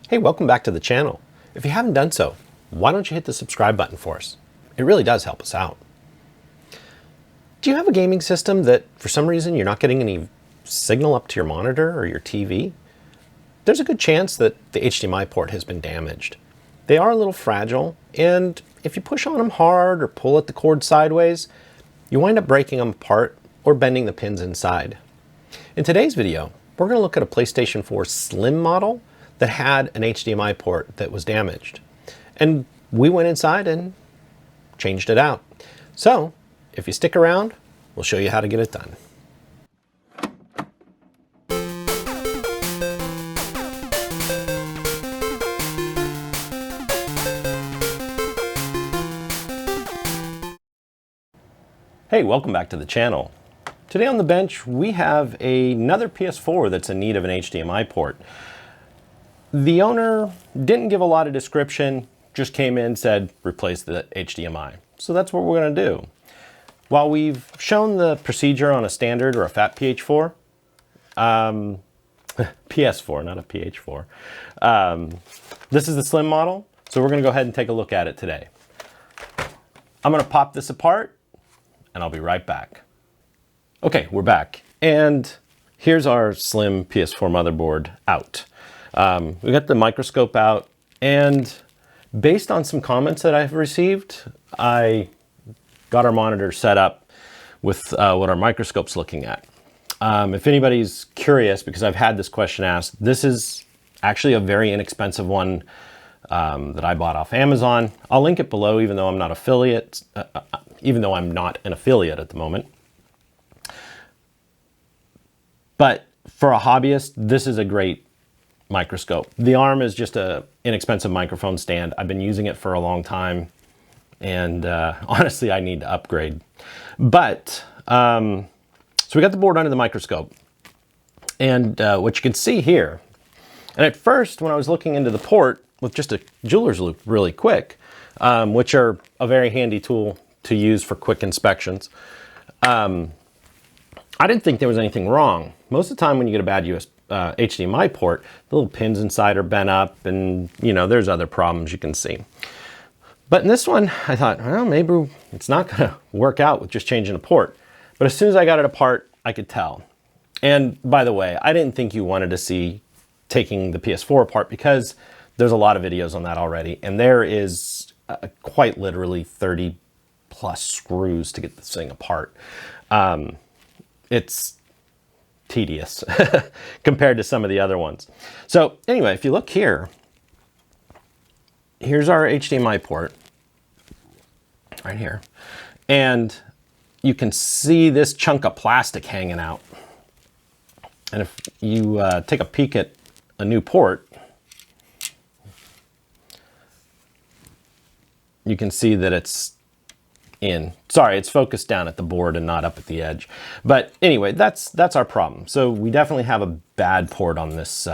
Hey, welcome back to the channel. If you haven't done so, why don't you hit the subscribe button for us? It really does help us out. Do you have a gaming system that for some reason you're not getting any signal up to your monitor or your TV? There's a good chance that the HDMI port has been damaged. They are a little fragile, and if you push on them hard or pull at the cord sideways, you wind up breaking them apart or bending the pins inside. In today's video, we're going to look at a PlayStation 4 Slim model that had an HDMI port that was damaged. And we went inside and changed it out. So, if you stick around, we'll show you how to get it done. Hey, welcome back to the channel. Today on the bench, we have another PS4 that's in need of an HDMI port. The owner didn't give a lot of description, just came in and said, replace the HDMI. So that's what we're gonna do. While we've shown the procedure on a standard or a fat PS4, PS4, not a PH4. This is the Slim model, so we're gonna go ahead and take a look at it today. I'm gonna pop this apart, and I'll be right back. Okay, we're back. And here's our Slim PS4 motherboard out. We got the microscope out, and based on some comments that I've received, I got our monitor set up with what our microscope's looking at. If anybody's curious, because I've had this question asked, this is actually a very inexpensive one that I bought off Amazon. I'll link it below, even though I'm not I'm not an affiliate at the moment. But for a hobbyist, this is a great microscope. The arm is just an inexpensive microphone stand. I've been using it for a long time, and honestly, I need to upgrade. But, so we got the board under the microscope, and what you can see here, and at first, when I was looking into the port with just a jeweler's loupe really quick, which are a very handy tool to use for quick inspections, I didn't think there was anything wrong. Most of the time when you get a bad HDMI port, the little pins inside are bent up, and there's other problems you can see. But in this one, I thought, well, maybe it's not gonna work out with just changing a port. But as soon as I got it apart, I could tell. And by the way, I didn't think you wanted to see taking the PS4 apart, because there's a lot of videos on that already, and there is quite literally 30 plus screws to get this thing apart. It's tedious compared to some of the other ones. So anyway, if you look here, here's our HDMI port right here. And you can see this chunk of plastic hanging out. And if you take a peek at a new port, you can see that it's in. Sorry, it's focused down at the board and not up at the edge. But anyway, that's our problem. So we definitely have a bad port on this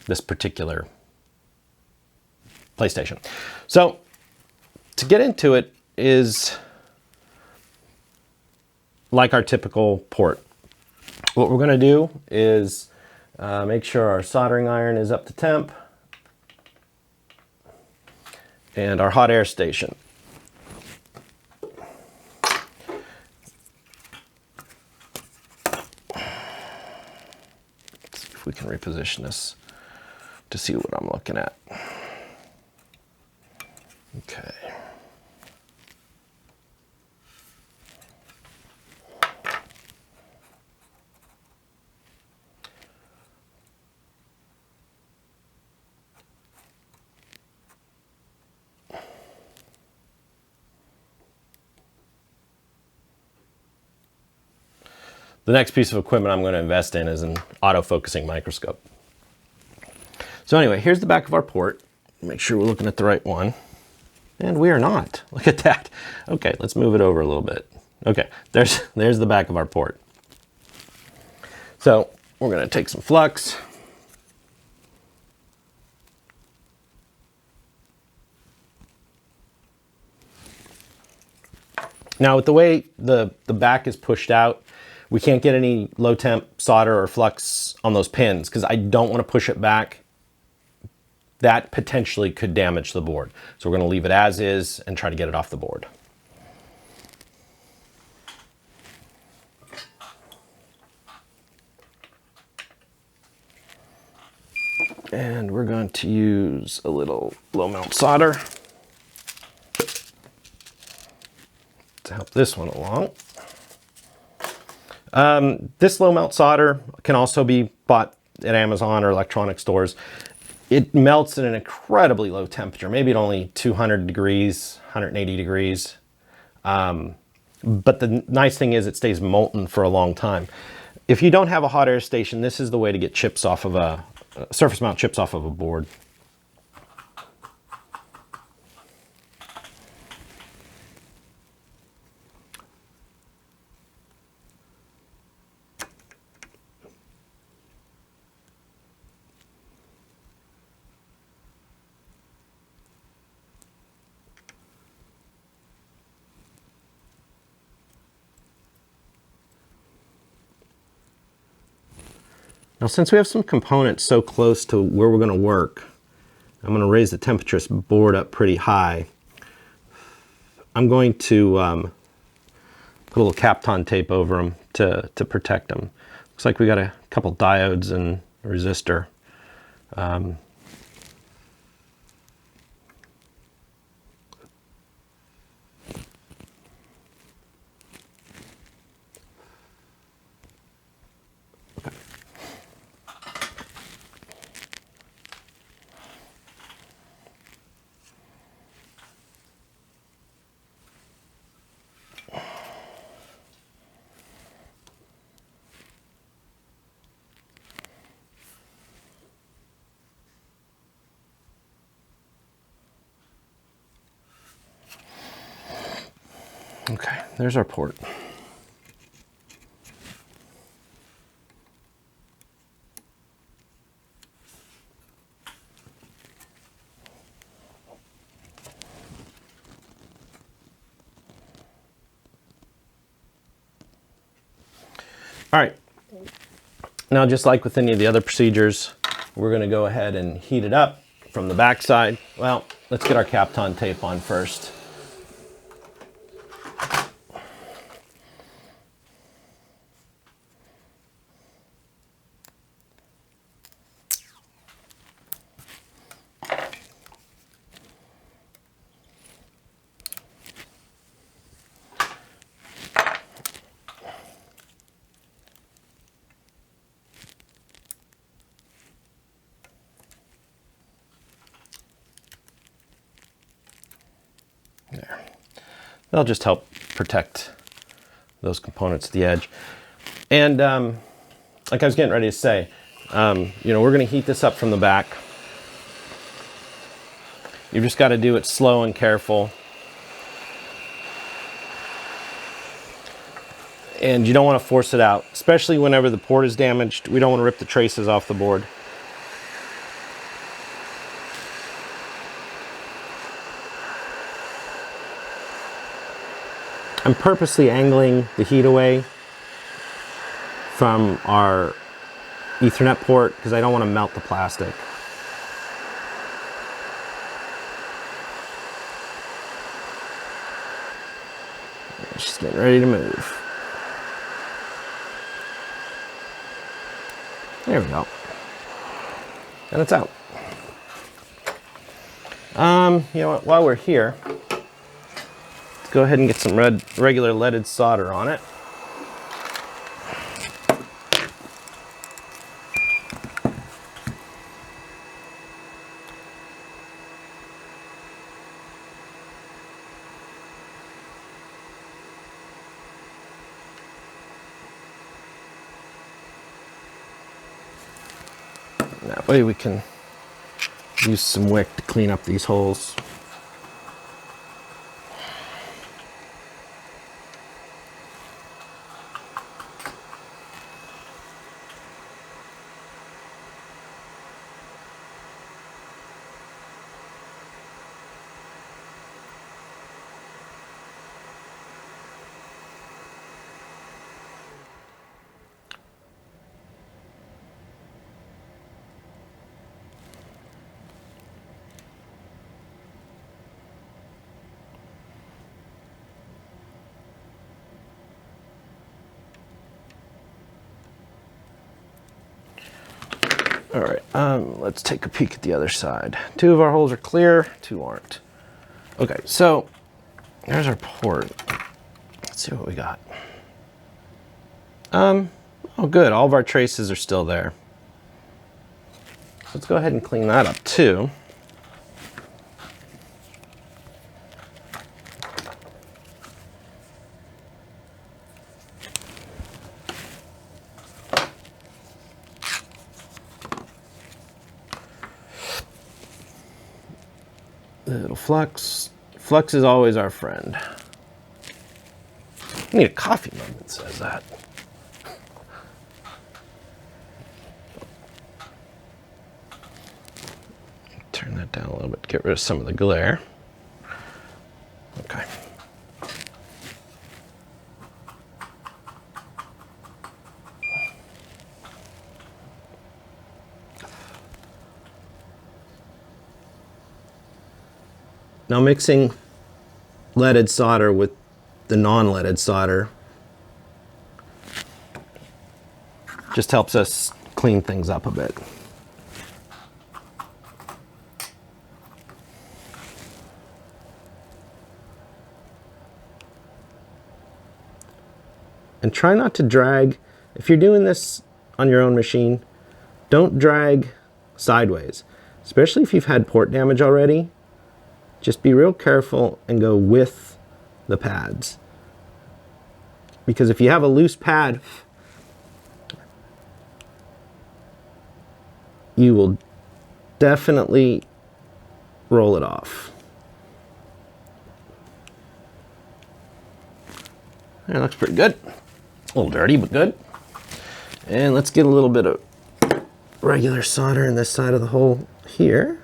this particular PlayStation. So to get into it is like our typical port. What we're going to do is make sure our soldering iron is up to temp and our hot air station. We can reposition this to see what I'm looking at. Okay. The next piece of equipment I'm going to invest in is an auto-focusing microscope. So anyway, here's the back of our port. Make sure we're looking at the right one. And we are not. Look at that. Okay, let's move it over a little bit. Okay, there's the back of our port. So we're going to take some flux. Now with the way the back is pushed out, we can't get any low temp solder or flux on those pins because I don't want to push it back that potentially could damage the board. So we're going to leave it as is and try to get it off the board. And we're going to use a little low melt solder to help this one along. This low melt solder can also be bought at Amazon or electronic stores. It melts at an incredibly low temperature, maybe at only 200 degrees, 180 degrees. But the nice thing is it stays molten for a long time. If you don't have a hot air station, this is the way to get chips off of a surface mount chips off of a board. Now, since we have some components so close to where we're going to work, I'm going to raise the temperature of this board up pretty high. I'm going to put a little Kapton tape over them to protect them. Looks like we got a couple diodes and a resistor. Okay, there's our port. All right, now just like with any of the other procedures, we're going to go ahead and heat it up from the back side. Well, let's get our Kapton tape on first. There. That'll just help protect those components at the edge. And like I was getting ready to say, you know, we're going to heat this up from the back. You've just got to do it slow and careful. And you don't want to force it out, especially whenever the port is damaged. We don't want to rip the traces off the board. I'm purposely angling the heat away from our Ethernet port because I don't want to melt the plastic. She's getting ready to move. There we go. And it's out. You know what, while we're here, go ahead and get some regular leaded solder on it. That way we can use some wick to clean up these holes. All right, let's take a peek at the other side. 2 of our holes are clear, 2 aren't. Okay, so there's our port. Let's see what we got. Oh good, all of our traces are still there. Let's go ahead and clean that up too. Little flux. Flux is always our friend. I need a coffee mug that says that. Turn that down a little bit to get rid of some of the glare. Okay. Now mixing leaded solder with the non-leaded solder just helps us clean things up a bit. And try not to drag. If you're doing this on your own machine, don't drag sideways, especially if you've had port damage already. Just be real careful and go with the pads. Because if you have a loose pad, you will definitely roll it off. That looks pretty good. A little dirty, but good. And let's get a little bit of regular solder in this side of the hole here.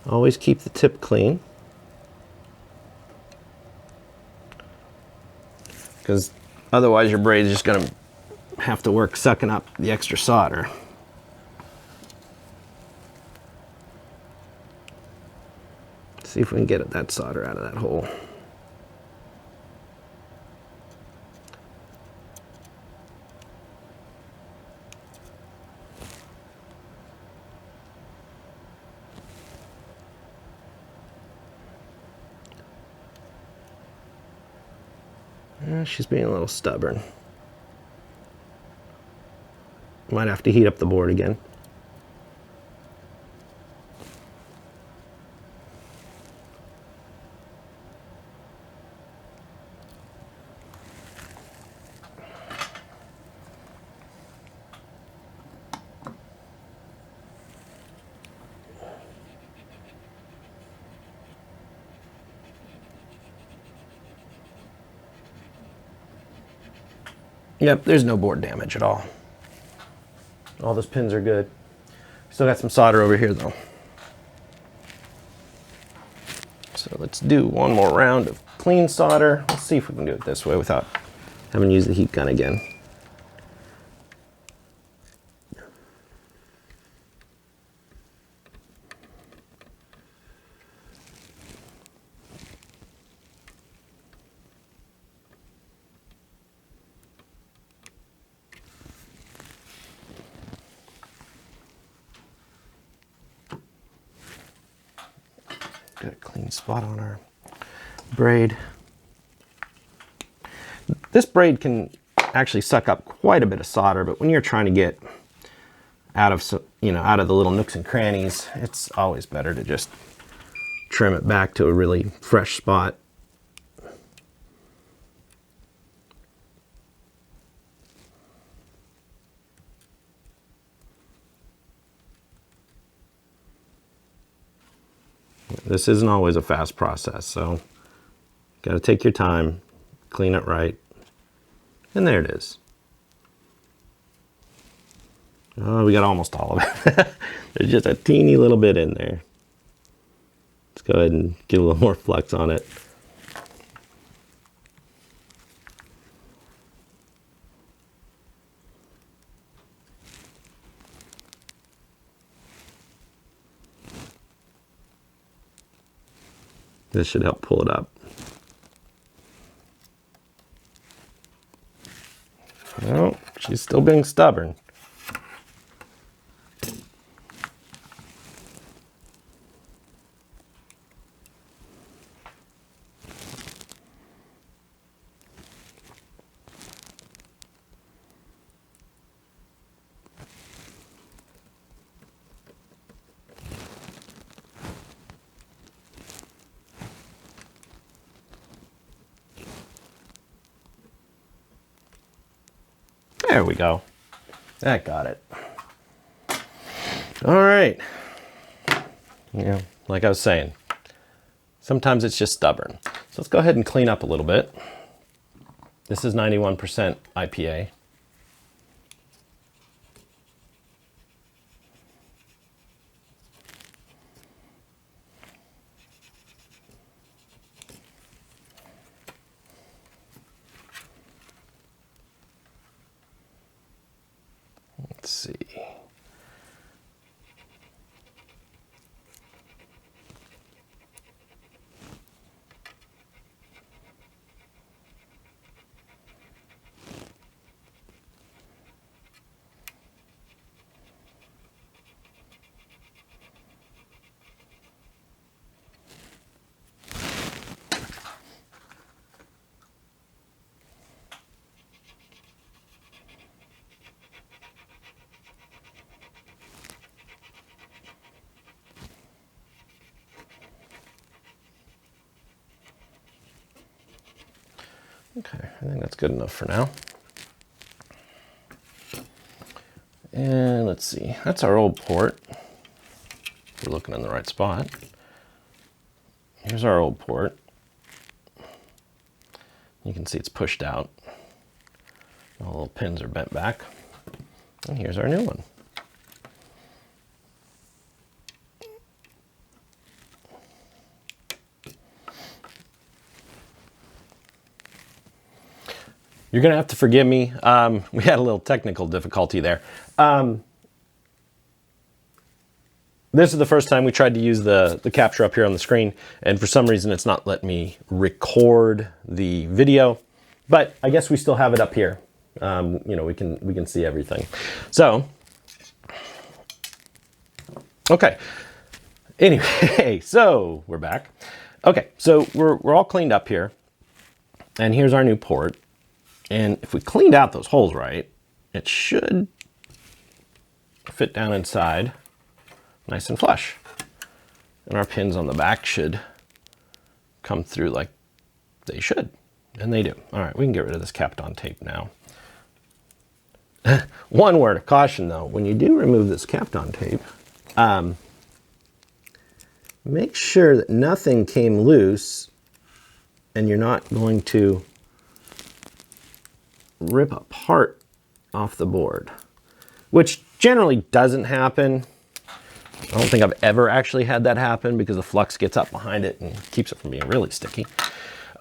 Always keep the tip clean, because otherwise your braid's just going to have to work sucking up the extra solder. Let's see if we can get that solder out of that hole. She's being a little stubborn. Might have to heat up the board again. Yep, there's no board damage at all. All those pins are good. Still got some solder over here though. So let's do one more round of clean solder. Let's see if we can do it this way without having to use the heat gun again. Got a clean spot on our braid. This braid can actually suck up quite a bit of solder, but when you're trying to get out of, out of the little nooks and crannies, it's always better to just trim it back to a really fresh spot. This isn't always a fast process, so got to take your time, clean it right, and there it is. Oh, we got almost all of it. There's just a teeny little bit in there. Let's go ahead and get a little more flux on it. This should help pull it up. No, she's still being stubborn. There we go. That got it. All right. Yeah, like I was saying, sometimes it's just stubborn. So let's go ahead and clean up a little bit. This is 91% IPA. Let's see. Okay, I think that's good enough for now. And let's see, that's our old port. We're looking in the right spot. Here's our old port. You can see it's pushed out. All the little pins are bent back. And here's our new one. You're gonna have to forgive me. We had a little technical difficulty there. This is the first time we tried to use the capture up here on the screen, and for some reason it's not letting me record the video, but I guess we still have it up here. You know, we can see everything. So, okay. Anyway, so we're back. Okay, so we're all cleaned up here, and here's our new port. And if we cleaned out those holes right, it should fit down inside nice and flush. And our pins on the back should come through like they should. And they do. All right, we can get rid of this Kapton tape now. One word of caution though, when you do remove this Kapton tape, make sure that nothing came loose and you're not going to rip a part off the board, which generally doesn't happen. I don't think I've ever actually had that happen because the flux gets up behind it and keeps it from being really sticky.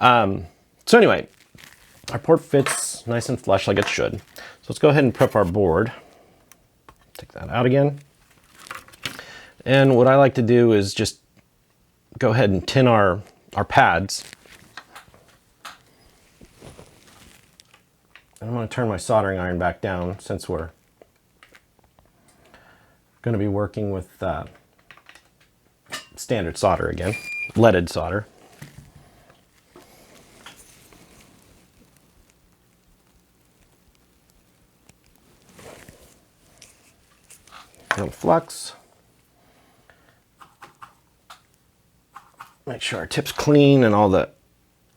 So anyway, our port fits nice and flush like it should. So let's go ahead and prep our board. Take that out again. And what I like to do is just go ahead and tin our pads. I'm going to turn my soldering iron back down since we're going to be working with standard solder again, leaded solder. Little flux. Make sure our tip's clean and all the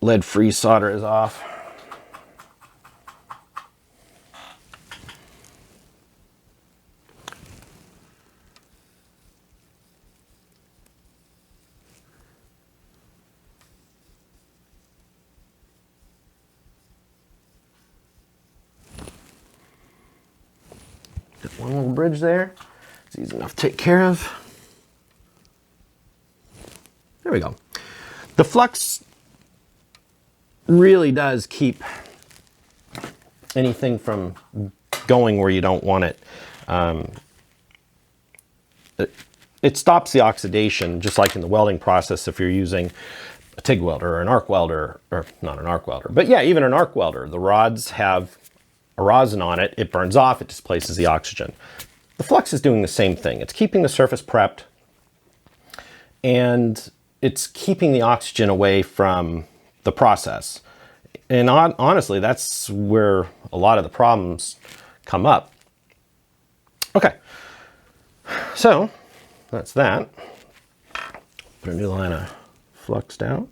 lead-free solder is off. Got one little bridge there. It's easy enough to take care of. There we go. The flux really does keep anything from going where you don't want it. It stops the oxidation, just like in the welding process if you're using a TIG welder or an arc welder, or not an arc welder, but yeah, even an arc welder. The rods have a rosin on it. It burns off, it displaces the oxygen. The flux is doing the same thing. It's keeping the surface prepped, and it's keeping the oxygen away from the process. And honestly, that's where a lot of the problems come up. Okay, so that's that. Put a new line of flux down.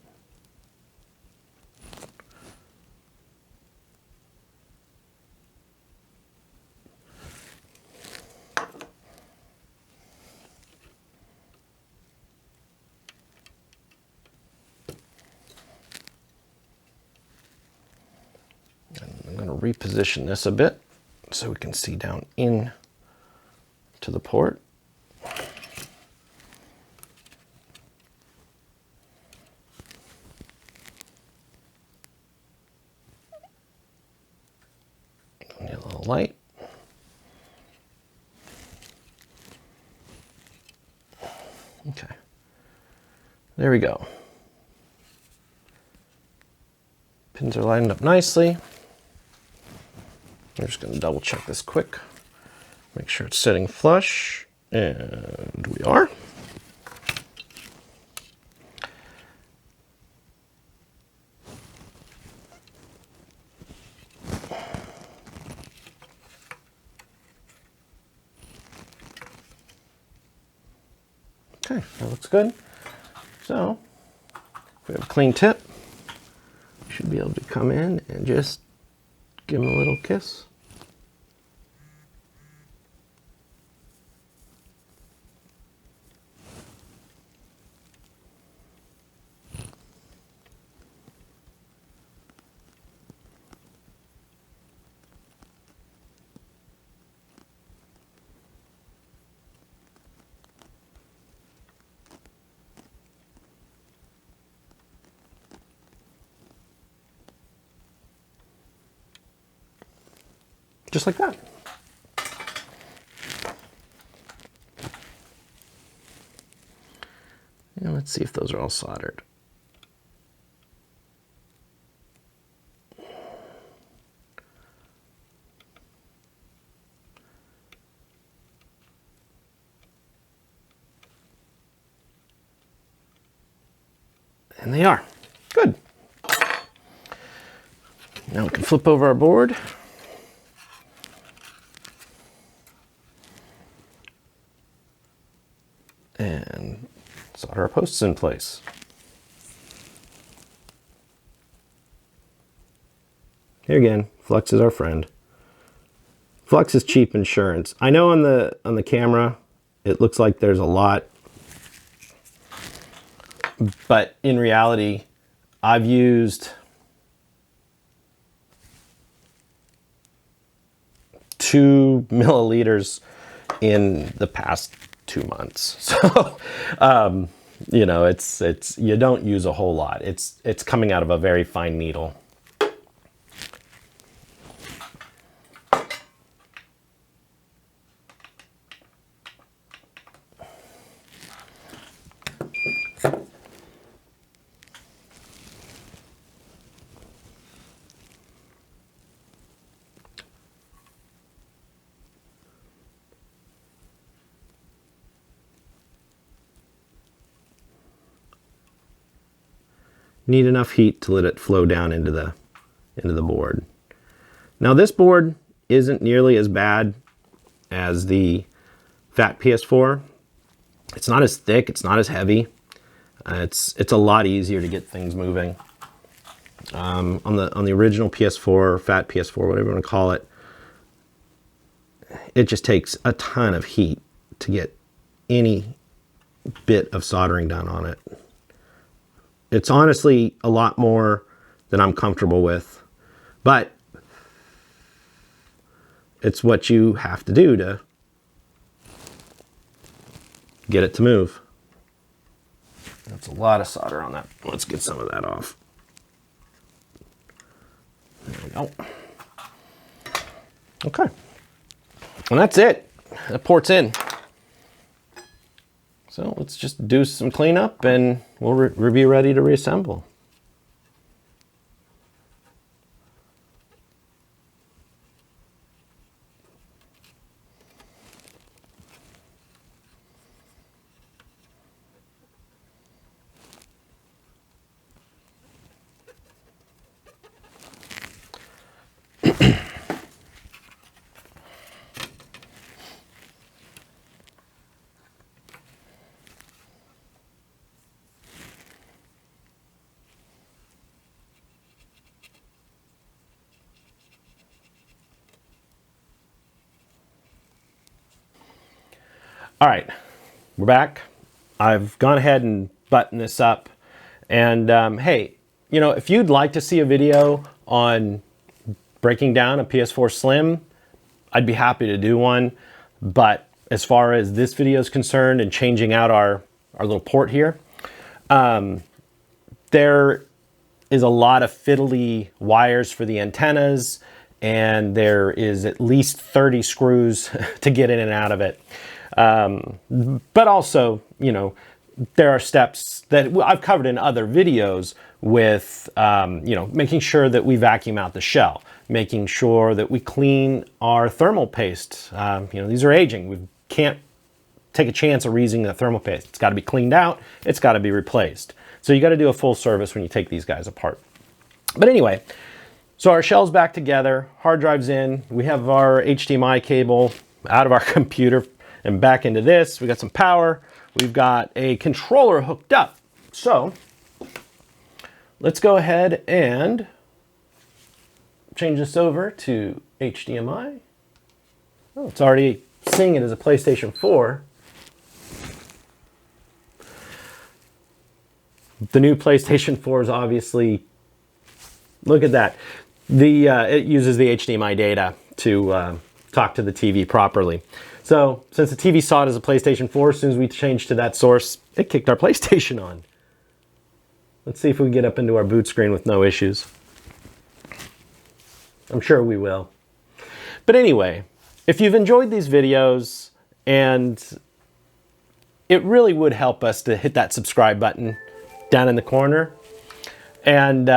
And I'm going to reposition this a bit so we can see down in to the port. Need a little light. Okay, there we go. Pins are lined up nicely. I'm just going to double check this quick. Make sure it's sitting flush, and we are. Okay, that looks good. So, if we have a clean tip, we should be able to come in and just give them a little kiss. Just like that. And let's see if those are all soldered. And they are. Good. Now we can flip over our board. And solder our posts in place. Here again, flux is our friend. Flux is cheap insurance. I know on the camera it looks like there's a lot, but in reality, I've used 2 milliliters in the past 2 months. So, you know, it's you don't use a whole lot. It's coming out of a very fine needle. Need enough heat to let it flow down into the board. Now this board isn't nearly as bad as the fat PS4. It's not as thick, it's not as heavy. It's a lot easier to get things moving. On the original PS4, fat PS4, whatever you want to call it, it just takes a ton of heat to get any bit of soldering done on it. It's honestly a lot more than I'm comfortable with, but it's what you have to do to get it to move. That's a lot of solder on that. Let's get some of that off. There we go. Okay. And that's it. That port's in. So let's let's just do some cleanup and we'll be ready to reassemble. All right, we're back. I've gone ahead and buttoned this up. And hey, you know, if you'd like to see a video on breaking down a PS4 Slim, I'd be happy to do one. But as far as this video is concerned and changing out our little port here, there is a lot of fiddly wires for the antennas, and there is at least 30 screws to get in and out of it. But also, you know, there are steps that I've covered in other videos with, you know, making sure that we vacuum out the shell, making sure that we clean our thermal paste. You know, these are aging. We can't take a chance of reusing the thermal paste. It's got to be cleaned out. It's got to be replaced. So you got to do a full service when you take these guys apart. But anyway, so our shell's back together, hard drive's in. We have our HDMI cable out of our computer and back into this. We got some power. We've got a controller hooked up. So let's go ahead and change this over to HDMI. Oh, it's already seeing it as a PlayStation 4. The new PlayStation 4 is obviously, look at that. It uses the HDMI data to talk to the TV properly. So since the TV saw it as a PlayStation 4, as soon as we changed to that source, it kicked our PlayStation on. Let's see if we can get up into our boot screen with no issues. I'm sure we will. But anyway, if you've enjoyed these videos, and it really would help us to hit that subscribe button down in the corner, and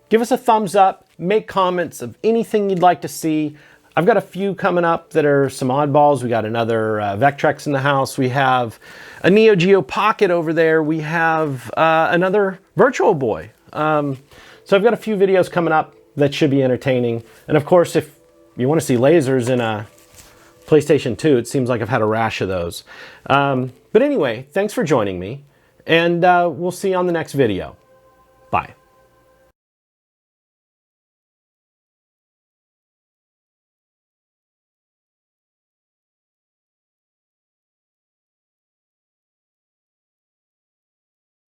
give us a thumbs up, make comments of anything you'd like to see. I've got a few coming up that are some oddballs. We got another Vectrex in the house. We have a Neo Geo Pocket over there. We have another Virtual Boy. So I've got a few videos coming up that should be entertaining. And of course, if you want to see lasers in a PlayStation 2, it seems like I've had a rash of those. But anyway, thanks for joining me, and we'll see you on the next video.